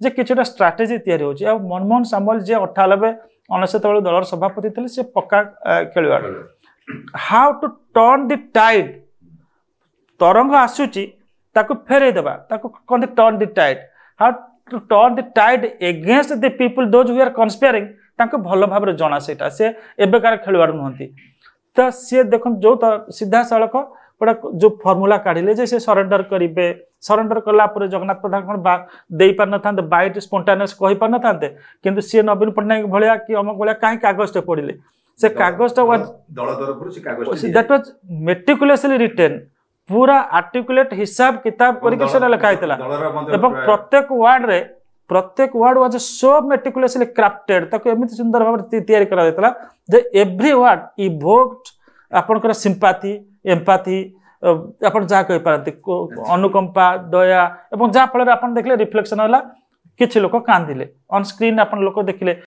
जे किछटा strategy तैयारी होची आ मनमोहन सामल जे 98 99 बेलू दलर सभापति थे से पक्का खेलवाड़ how to turn the tide तरंग आसुची ताको फेरे देबा ताको कहते turn the tide how to turn the tide against the people those who are conspiring ताको भल भाव जना सेटा से एबेकार खेलवाड़ नुहंती तो सी देखो जो सीधा सड़क गोटा जो फर्मुला काढ़िले जे से सरेंडर करेंगे सरेंडर कलापर जगन्नाथ प्रधान कौन दे पार ना बैट स्पंटानियस कही पार ना किंतु सी नवीन पट्टनायक भाया कि अमक भाया कहीं कागजटे पढ़ले से कागजटा दैट वाज मेटिकुलसली रिटेन पूरा आर्टिकुलेट हिसाब किताब करके से लिखाई प्रत्येक ward was so meticulously crafted ताको एमिति सुंदर भाव तैयारी करा देतला जे एवरी वार्ड इवोक्ड आपनकर सिंपैथी एम्पैथी आपन जा कहि पारंती अनुकंपा दया एवं जा फल आपन देखले रिफ्लेक्शन होला किछि लोक कांदिले ऑन स्क्रीन आपन लोक देखले